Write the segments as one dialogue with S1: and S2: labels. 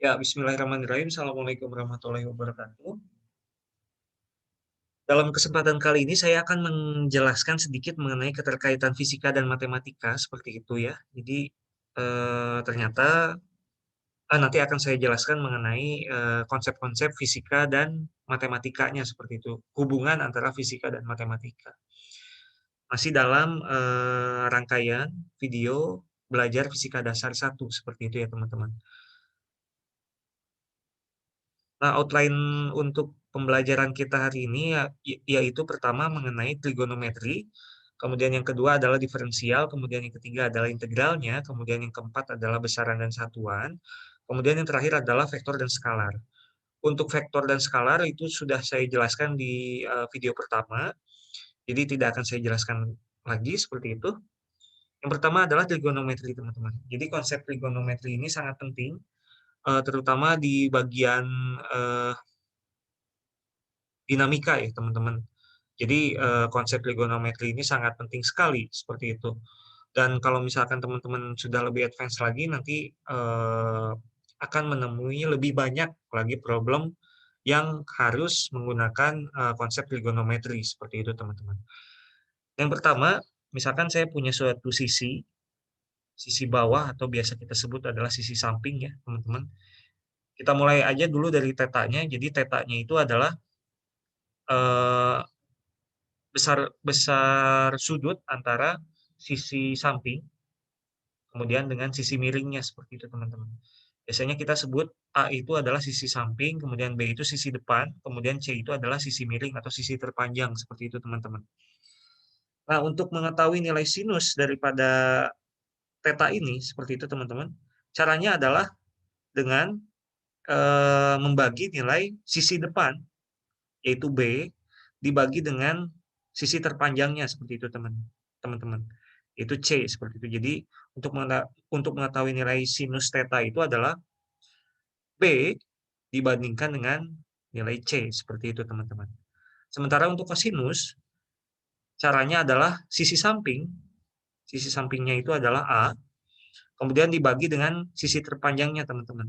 S1: Ya, bismillahirrahmanirrahim. Assalamualaikum warahmatullahi wabarakatuh. Dalam kesempatan kali ini saya akan menjelaskan sedikit mengenai keterkaitan fisika dan matematika seperti itu ya. Jadi ternyata nanti akan saya jelaskan mengenai konsep-konsep fisika dan matematikanya seperti itu. Hubungan antara fisika dan matematika. Masih dalam rangkaian video belajar fisika dasar 1 seperti itu ya teman-teman. Nah, outline untuk pembelajaran kita hari ini yaitu pertama mengenai trigonometri, kemudian yang kedua adalah diferensial, kemudian yang ketiga adalah integralnya, kemudian yang keempat adalah besaran dan satuan, kemudian yang terakhir adalah vektor dan skalar. Untuk vektor dan skalar itu sudah saya jelaskan di video pertama, jadi tidak akan saya jelaskan lagi seperti itu. Yang pertama adalah trigonometri, teman-teman. Jadi konsep trigonometri ini sangat penting, terutama di bagian eh, dinamika ya teman-teman. Jadi konsep trigonometri ini sangat penting sekali seperti itu. Dan kalau misalkan teman-teman sudah lebih advance lagi, nanti akan menemui lebih banyak lagi problem yang harus menggunakan konsep trigonometri seperti itu teman-teman. Yang pertama, misalkan saya punya suatu sisi bawah atau biasa kita sebut adalah sisi samping ya teman-teman. Kita mulai aja dulu dari tetanya. Jadi tetanya itu adalah eh, besar besar sudut antara sisi samping kemudian dengan sisi miringnya seperti itu teman-teman. Biasanya kita sebut A itu adalah sisi samping, kemudian B itu sisi depan, kemudian C itu adalah sisi miring atau sisi terpanjang seperti itu teman-teman. Nah, untuk mengetahui nilai sinus daripada theta ini seperti itu teman-teman, caranya adalah dengan membagi nilai sisi depan yaitu B dibagi dengan sisi terpanjangnya seperti itu teman-teman. Itu C seperti itu. Jadi untuk mengetahui nilai sinus theta itu adalah B dibandingkan dengan nilai C seperti itu teman-teman. Sementara untuk kosinus caranya adalah sisi sampingnya itu adalah A, kemudian dibagi dengan sisi terpanjangnya teman-teman.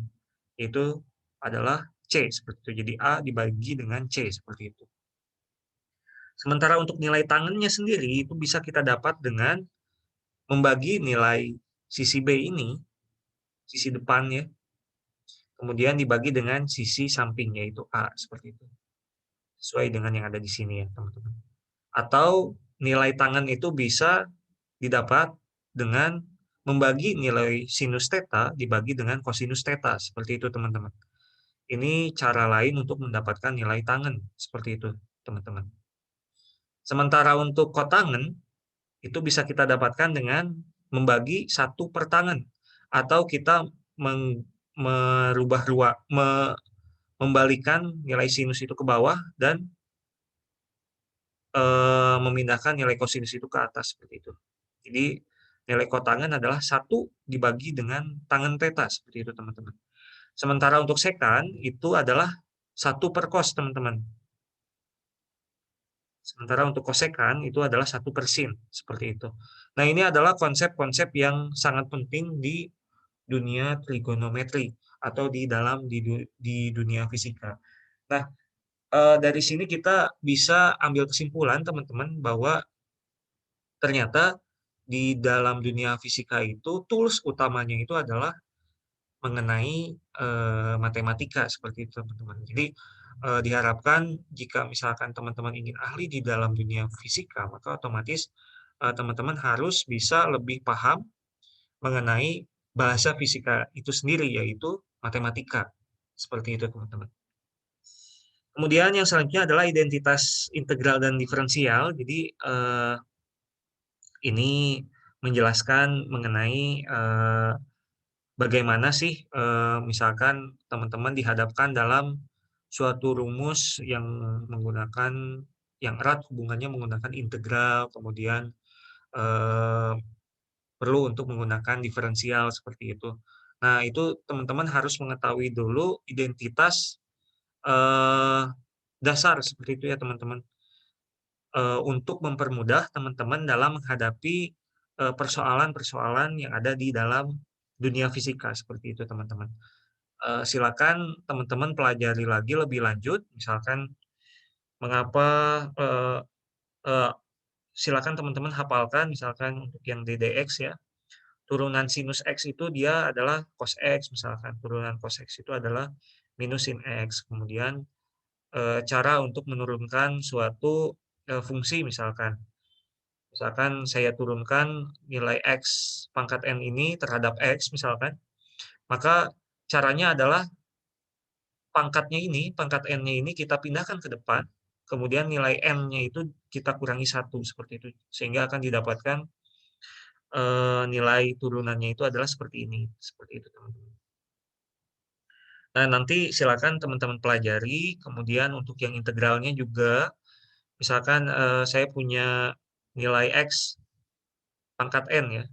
S1: Itu adalah C seperti itu. Jadi A dibagi dengan C seperti itu. Sementara untuk nilai tangennya sendiri itu bisa kita dapat dengan membagi nilai sisi B ini, sisi depannya, kemudian dibagi dengan sisi samping, yaitu A, seperti itu. Sesuai dengan yang ada di sini ya, teman-teman. Atau nilai tangen itu bisa didapat dengan membagi nilai sinus theta dibagi dengan kosinus theta, seperti itu, teman-teman. Ini cara lain untuk mendapatkan nilai tangen, seperti itu, teman-teman. Sementara untuk kotangen, itu bisa kita dapatkan dengan membagi satu per tangan atau kita merubah membalikan nilai sinus itu ke bawah dan memindahkan nilai kosinus itu ke atas seperti itu. Jadi nilai kotangen adalah satu dibagi dengan tangen theta seperti itu teman-teman. Sementara untuk sekan itu adalah satu per cos teman-teman. Sementara untuk kosekan itu adalah satu per sin seperti itu. Nah, ini adalah konsep-konsep yang sangat penting di dunia trigonometri atau di dunia fisika. Nah, dari sini kita bisa ambil kesimpulan teman-teman bahwa ternyata di dalam dunia fisika itu tools utamanya itu adalah mengenai matematika seperti itu teman-teman. Jadi diharapkan jika misalkan teman-teman ingin ahli di dalam dunia fisika, maka otomatis teman-teman harus bisa lebih paham mengenai bahasa fisika itu sendiri, yaitu matematika. Seperti itu teman-teman. Kemudian yang selanjutnya adalah identitas integral dan diferensial. Jadi ini menjelaskan mengenai bagaimana sih misalkan teman-teman dihadapkan dalam suatu rumus yang menggunakan yang erat hubungannya menggunakan integral, kemudian eh, perlu untuk menggunakan diferensial seperti itu. Nah, itu teman-teman harus mengetahui dulu identitas eh, dasar seperti itu ya teman-teman. Untuk mempermudah teman-teman dalam menghadapi persoalan-persoalan yang ada di dalam dunia fisika seperti itu teman-teman. silakan teman-teman pelajari lagi lebih lanjut, misalkan mengapa, eee eee, silakan teman-teman hafalkan misalkan untuk yang DDX ya, turunan sinus X itu dia adalah cos X misalkan, turunan cos X itu adalah minus sin X. Kemudian, cara untuk menurunkan suatu, fungsi misalkan. Misalkan saya turunkan nilai X pangkat N ini terhadap X misalkan, maka caranya adalah pangkat N-nya ini kita pindahkan ke depan, kemudian nilai N-nya itu kita kurangi satu seperti itu. Sehingga akan didapatkan, nilai turunannya itu adalah seperti ini, seperti itu teman-teman. Nah, nanti silakan teman-teman pelajari, kemudian untuk yang integralnya juga, misalkan, saya punya nilai X pangkat N ya,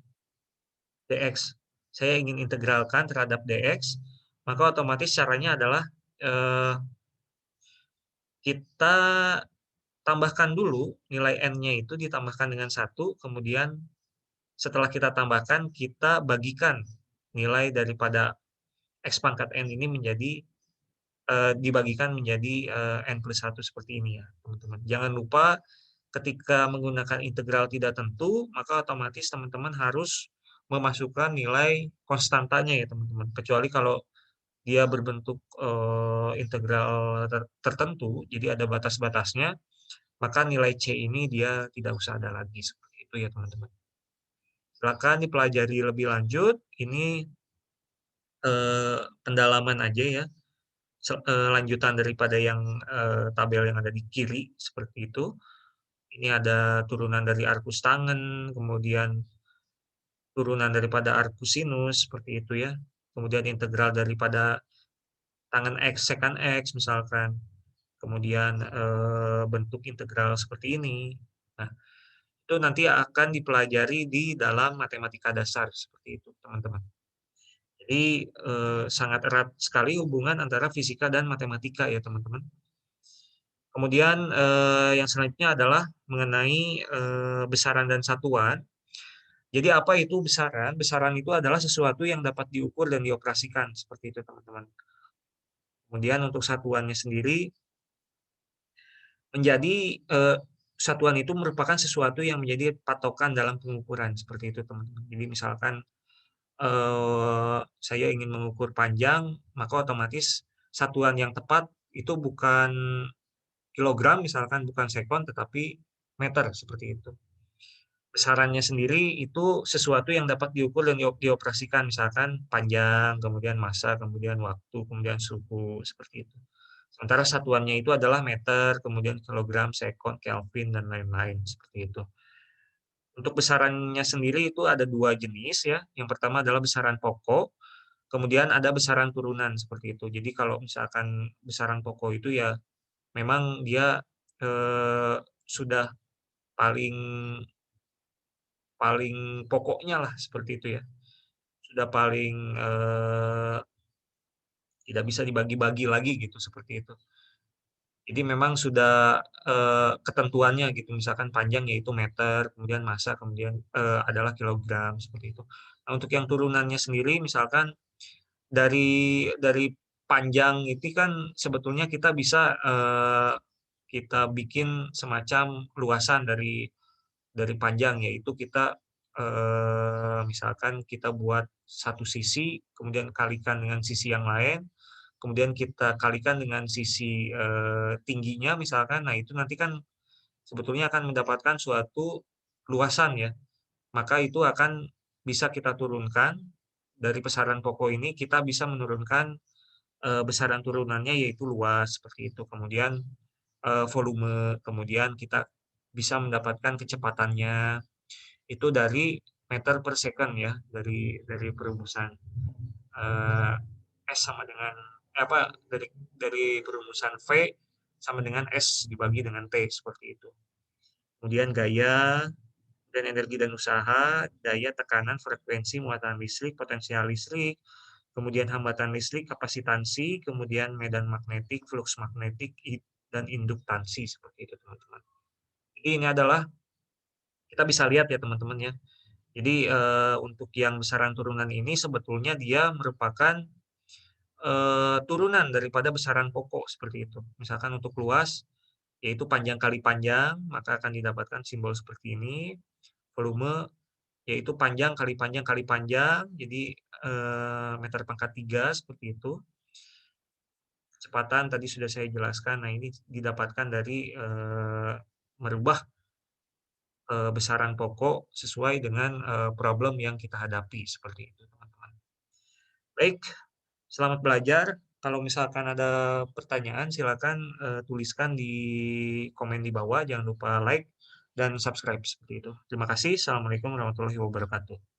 S1: dx. Saya ingin integralkan terhadap dx, maka otomatis caranya adalah, eee, kita tambahkan dulu nilai n-nya itu ditambahkan dengan satu, kemudian setelah kita tambahkan, kita bagikan nilai daripada x pangkat n ini menjadi, dibagikan menjadi, n plus satu seperti ini ya, teman-teman. Jangan lupa ketika menggunakan integral tidak tentu, maka otomatis teman-teman harus memasukkan nilai konstantanya ya, teman-teman. Kecuali kalau dia berbentuk, integral tertentu, jadi ada batas-batasnya, maka nilai C ini dia tidak usah ada lagi, seperti itu ya, teman-teman. Silakan dipelajari lebih lanjut, ini, pendalaman aja ya, lanjutan daripada yang, tabel yang ada di kiri, seperti itu. Ini ada turunan dari arcus tangen, kemudian turunan daripada arcus sinus, seperti itu ya. Kemudian integral daripada tangen X, sekant X misalkan. Kemudian, bentuk integral seperti ini. Nah, itu nanti akan dipelajari di dalam matematika dasar, seperti itu, teman-teman. Jadi, sangat erat sekali hubungan antara fisika dan matematika ya, teman-teman. Kemudian, yang selanjutnya adalah mengenai, besaran dan satuan. Jadi apa itu besaran? Besaran itu adalah sesuatu yang dapat diukur dan dioperasikan, seperti itu, teman-teman. Kemudian untuk satuannya sendiri menjadi, satuan itu merupakan sesuatu yang menjadi patokan dalam pengukuran, seperti itu, teman-teman. Jadi misalkan, saya ingin mengukur panjang, maka otomatis satuan yang tepat itu bukan kilogram misalkan, bukan sekon, tetapi meter, seperti itu. Besarannya sendiri itu sesuatu yang dapat diukur dan dioperasikan, misalkan panjang, kemudian massa, kemudian waktu, kemudian suhu, seperti itu. Sementara satuannya itu adalah meter, kemudian kilogram, sekon, kelvin, dan lain-lain, seperti itu. Untuk besarannya sendiri itu ada dua jenis ya. Yang pertama adalah besaran pokok, kemudian ada besaran turunan, seperti itu. Jadi kalau misalkan besaran pokok itu ya memang dia, sudah paling paling pokoknya lah, seperti itu ya. Sudah paling, tidak bisa dibagi-bagi lagi gitu, seperti itu. Jadi memang sudah, ketentuannya gitu, misalkan panjang yaitu meter, kemudian massa, kemudian, adalah kilogram, seperti itu. Nah, untuk yang turunannya sendiri misalkan dari panjang itu kan sebetulnya kita bisa, kita bikin semacam luasan dari panjang, yaitu kita, misalkan kita buat satu sisi, kemudian kalikan dengan sisi yang lain, kemudian kita kalikan dengan sisi, tingginya misalkan, nah itu nanti kan sebetulnya akan mendapatkan suatu luasan ya, maka itu akan bisa kita turunkan, dari besaran pokok ini kita bisa menurunkan, besaran turunannya yaitu luas, seperti itu. Kemudian, volume, kemudian kita bisa mendapatkan kecepatannya, itu dari meter per second ya, dari perumusan, eee, S sama dengan dari perumusan V sama dengan S dibagi dengan T, seperti itu. Kemudian gaya, dan energi dan usaha, daya, tekanan, frekuensi, muatan listrik, potensial listrik, kemudian hambatan listrik, kapasitansi, kemudian medan magnetik, fluks magnetik, dan induktansi, seperti itu, teman-teman. Jadi ini adalah kita bisa lihat ya, teman-teman ya. Jadi, untuk yang besaran turunan ini sebetulnya dia merupakan, turunan daripada besaran pokok, seperti itu. Misalkan untuk luas, yaitu panjang kali panjang, maka akan didapatkan simbol seperti ini. Volume, yaitu panjang kali panjang kali panjang, jadi, meter pangkat 3 seperti itu. Kecepatan tadi sudah saya jelaskan. Nah, ini didapatkan dari, merubah, besaran pokok sesuai dengan, problem yang kita hadapi, seperti itu, teman-teman. Baik, selamat belajar. Kalau misalkan ada pertanyaan silakan, tuliskan di komen di bawah, jangan lupa like dan subscribe, seperti itu. Terima kasih. Assalamualaikum warahmatullahi wabarakatuh.